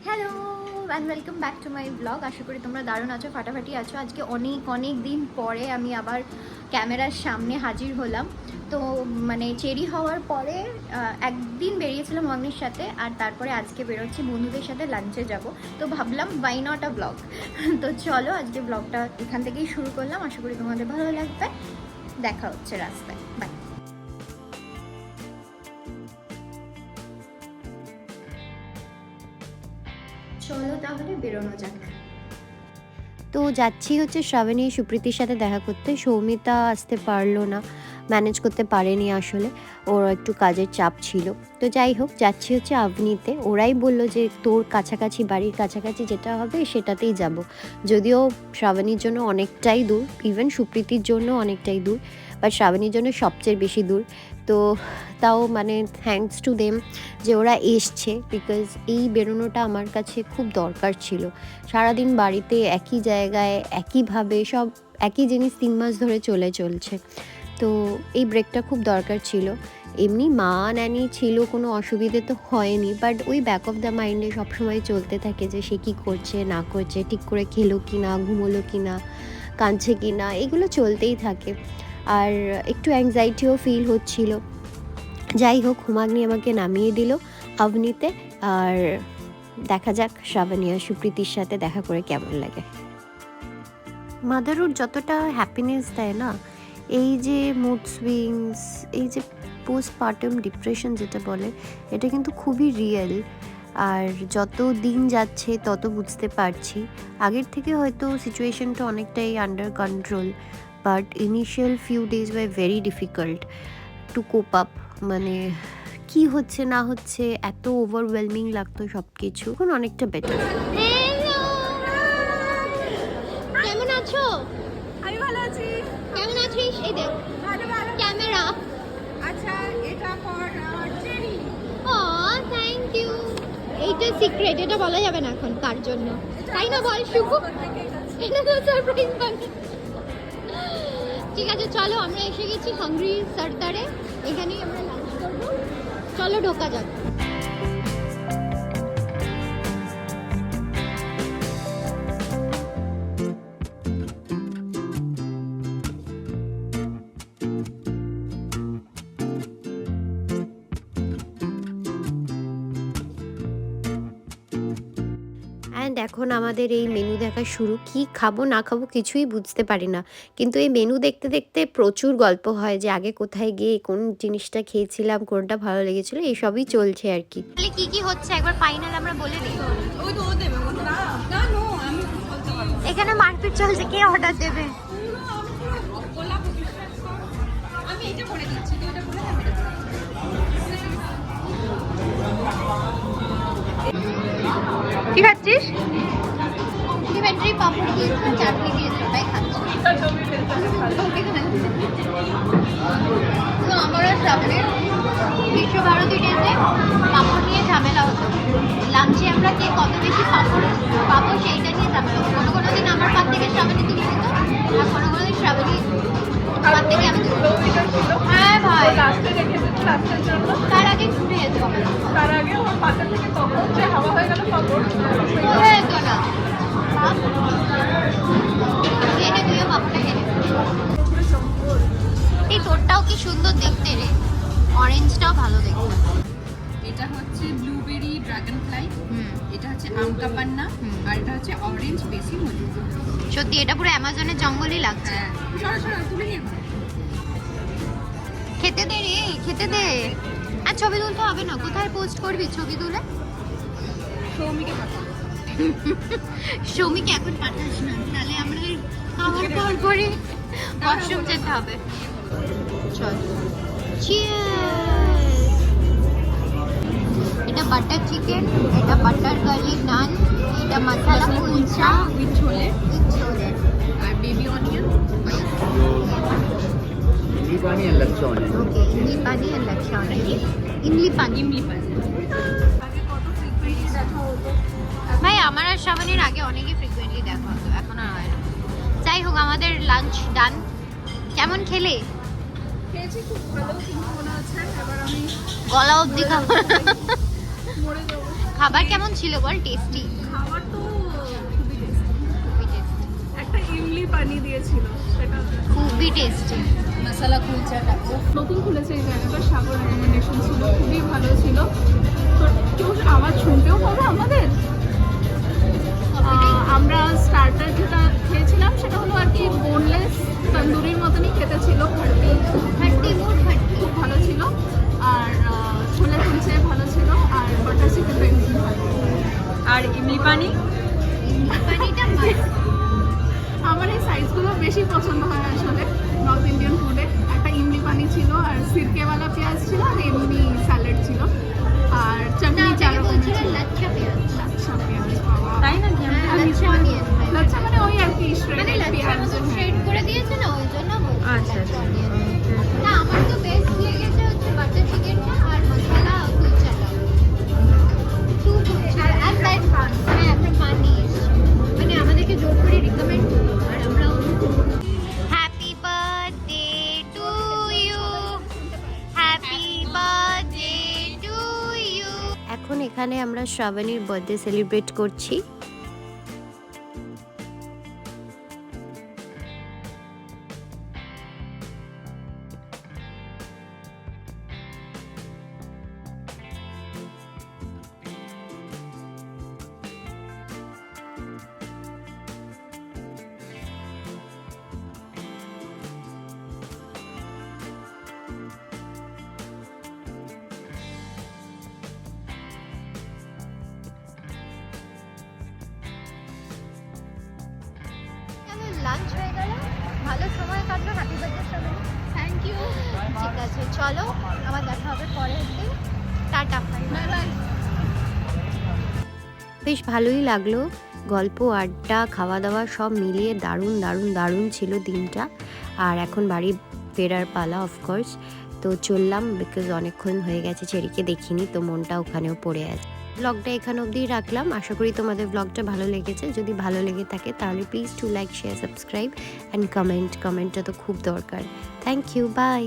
Hello and welcome back to my blog. আশা করি তোমরা দারুণ আছো, ফাটাফাটি আছো। আজকে অনেক দিন পরে আমি আবার ক্যামেরার সামনে হাজির হলাম। তো মানে চেরি হওয়ার পরে একদিন বেরিয়েছিলাম মমির সাথে, আর তারপরে আজকে বেরোচ্ছি বন্ধুদের সাথে লাঞ্চে যাব। তো ভাবলাম ওয়াই নট আ ব্লগ। তো চলো আজকে ব্লগটা এখান থেকেই শুরু করলাম। আশা করি তোমাদের ভালো লাগবে। দেখা হচ্ছে রাস্তায়। বাই। চলো তাহলে বেরোনো যাক। তো যাচ্ছি হচ্ছে শ্রাবণী সুপ্রীতির সাথে দেখা করতে। সৌমিতা আসতে পারলো না, ম্যানেজ করতে পারেনি, আসলে ওর একটু কাজের চাপ ছিল। তো যাই হোক, যাচ্ছি হচ্ছে আবনিতে। ওরাই বললো যে তোর কাছাকাছি, বাড়ির কাছাকাছি যেটা হবে সেটাতেই যাব। যদিও শ্রাবণীর জন্য অনেকটাই দূর, ইভেন সুপ্রীতির জন্য অনেকটাই দূর, বাট শ্রাবণীর জন্য সবচেয়ে বেশি দূর। তো তাও মানে থ্যাঙ্কস টু দেম যে ওরা এসছে, বিকজ এই বেরোনোটা আমার কাছে খুব দরকার ছিল। সারাদিন বাড়িতে একই জায়গায় একইভাবে সব একই জিনিস 3 মাস ধরে চলছে। তো এই ব্রেকটা খুব দরকার ছিল। এমনি মা ন্যানি ছিল, কোনো অসুবিধে তো হয়নি, বাট ওই ব্যাক অফ দ্য মাইন্ডে সবসময় চলতে থাকে যে সে কী করছে না করছে, ঠিক করে খেলো কি না, ঘুমোলো কি না, কাঁদছে কি না, এগুলো চলতেই থাকে। আর একটু অ্যাংজাইটিও ফিল হচ্ছিল। যাই হোক, হুমাগ্নি আমাকে নামিয়ে দিল আবনিতে। আর দেখা যাক শ্রাবণী আর সুপ্রীতির সাথে দেখা করে কেমন লাগে। মাদারহুড যতটা হ্যাপিনেস দেয় না, এই যে মুড সুইংস, এই যে পোস্টপার্টাম ডিপ্রেশন যেটা বলে, এটা কিন্তু খুবই রিয়েল। আর যত দিন যাচ্ছে তত বুঝতে পারছি, আগের থেকে হয়তো সিচুয়েশনটা অনেকটাই under control, but initial few days were very difficult to cope up. মানে কি হচ্ছে না হচ্ছে, এত ওভারওয়েলমিং লাগতো সব কিছু। এখন অনেকটা বেটার। কেমন আছো? আমি ভালো আছি। কেমন আছিস? এই দেখ ভালো ভালো। ক্যামেরা। আচ্ছা, এটা ফর চেরি। ও থ্যাংক ইউ। এইটা সিক্রেট, এটা বলা যাবে না এখন কার জন্য, তাই না বল শুভ? এটা তো সারপ্রাইজ বাকি। ঠিক আছে চলো, আমরা এসে গেছি হাংরি সর্দারে। এখানেই আমরা লাঞ্চ করবো। চলো ঢোকা যাক। অ্যান্ড এখন আমাদের এই মেনু দেখা শুরু। কি খাবো না খাবো কিছুই বুঝতে পারি না, কিন্তু এই মেনু দেখতে দেখতে প্রচুর গল্প হয় যে আগে কোথায় গিয়ে কোন জিনিসটা খেয়েছিলাম, কোনটা ভালো লেগেছিলো, এইসবই চলছে আর কি। তাহলে কি কি হচ্ছে একবার ফাইনাল আমরা বলে দিই। ওই তো ও দেবে, ও তো না না নো, আমি বলতে পারবো। এখানে মারপিট চলছে, কে অর্ডার দেবে? গোলাপ বিশ্বাস কর। আমি এটা করে দিচ্ছি, তুই এটা করে দে, আমি এটা করে কি খাচ্ছিস? কমপ্লিমেন্টারি পাপড় দিয়েছে, চাটনি দিয়েছে, তাই খাচ্ছি। তো আমার আর শ্রাবণের বিশ্বভারতী ডেতে পাপড় নিয়ে ঝামেলা হতো। লাঞ্চে আমরা কে কত বেশি পাপড় পাবো সেইটা নিয়ে ঝামেলা হতো। কোনো দিন আমার পাত থেকে শ্রাবণী তুলে দিত, আর কোনো দিন শ্রাবণী পাত থেকে আমি তুলে দিত। হ্যাঁ ভাই, লাস্টে রেখেছিস লাস্টের জন্য। তার আগে ছুটে যেত। তার আগে আমার পাতা থেকে তখন যে হাওয়া হয়ে গেল পাপড় হয়ে যেত না। এনে তুইও পাপড়টা এনে। এই তোরটাও কি সুন্দর দেখতে রে, অরেঞ্জটাও ভালো দেখতে। এটা হচ্ছে ব্লুবেরি ড্রাগন ফ্লাই, এটা হচ্ছে আমকা পান্না, আর এটা হচ্ছে অরেঞ্জ বেসি মজু। সত্যি এটা পুরো অ্যামাজনের জঙ্গলই লাগছে। হ্যাঁ, সরা তুলে নিয়ে খেতে দে রে, খেতে দে। আর ছবি তুলতে হবে না? কোথায় পোস্ট করবি ছবি তুলে? সৌমিকে পাঠাবো। সৌমিকে এখন পাঠাস না, তাহলে আমরা খাওয়ার পর করে ওয়াশরুম যেতে হবে। চল, চিয়ার্স। এটা বাটার চিকেন, এটা বাটার গার্লিক নান, এটা মশলা কুলচা উইথ ছোলে with छोले। আর বেবি অনিয়ন। इमली पानी और लच्छोने ओके, इमली पानी और लच्छा होने। इमली पानी। ইমলি পানি। আগে কত ফ্রিকুয়েন্টলি দেখা হতো। ভাই আমার আর শ্রাবণীর আগে অনেকই ফ্রিকুয়েন্টলি দেখা হতো, এখন আর হয় না। যাই হোক, আমাদের লাঞ্চ ডান। কেমন খেলে? খেয়েছি খুব ভালো, কিন্তু মনে হচ্ছে এবার আমি গলা অবধি খাবো। মরে যাবো। খাবার কেমন ছিল বল? টেস্টি? খাবার তো খুবই tasty। একটা ইমলি পানি দিয়েছিল, সেটা খুবই টেস্টি। মশলা কুলচাটা নতুন খুলেছে এই জায়গাটা, সাগর রেকমেন্ডেশন ছিল, খুবই ভালো ছিল। তো কেউ আওয়াজ শুনতেও পাবে আমাদের। আমরা স্টার্টার যেটা খেয়েছিলাম সেটা হলো আর কি বোনলেস তন্দুরির মতনই খেতে ছিল, হাড্ডি মোট হাড্ডি। খুব ভালো ছিল। আর ছোলে কুলচে ভালো ছিল, আর বাটার চিকেনটা এমনি ভালো। আর ইমলি পানি পানিটা মাস্ট। আমার এই সাইজগুলো বেশি পছন্দ হয় আসলে নর্থ ইন্ডিয়ান ফুডে। একটা ইমলি পানি ছিল, আর সিরকেওয়ালা পেঁয়াজ ছিল, আর এমনি স্যালাড ছিল, আর না, চাটনি ওটাকে 4 রকমের বলছিল ছিল। লাচ্ছা পেঁয়াজ। লাচ্ছা পেঁয়াজ বাবা। তাই নাকি? হ্যাঁ, আমি লাচ্ছা জানি। অনিয়ন। লাচ্ছা মানে ওই আর কি মানে shredded লাচ্ছার পেঁয়াজ। মতো হ্যাঁ। shred করে দিয়েছে না, ওই জন্য বলছি আচ্ছা, লাচ্ছা অনিয়ন। না, আমার তো বেস্ট লেগেছে হচ্ছে বাটার চিকেনটা আর মশলা কুলচাটা। টু কুলচা আর তাই হ্যাঁ একটা পানি মানে আমাদেরকে জোর করে রিকমেন্ড করলো আর আমরাও happy birthday to you, happy birthday to you. এখন এখানে আমরা শ্রাবণীর বার্থডে সেলিব্রেট করছি। লাঞ্চ হয়ে গেল, ভালো সময় কাটলো। Happy birthday Shraboni. Thank you. ঠিক আছে, চলো আবার দেখা হবে পরের দিন। Tata, bye bye. বেশ ভালোই লাগলো, গল্প আড্ডা খাওয়া দাওয়া সব মিলিয়ে দারুণ দারুণ দারুণ ছিল দিনটা। আর এখন বাড়ি ফেরার পালা অফকোর্স। তো চললাম, বিকজ অনেকক্ষণ হয়ে গেছে চেরিকে দেখিনি, তো মনটা ওখানেও পড়ে আছে। ব্লগটা এখানে অবধিই রাখলাম, আশা করি তোমাদের ব্লগটা ভালো লেগেছে। যদি ভালো লেগে থাকে তাহলে please to like share subscribe and comment. কমেন্টটা তো খুব দরকার। Thank you, by.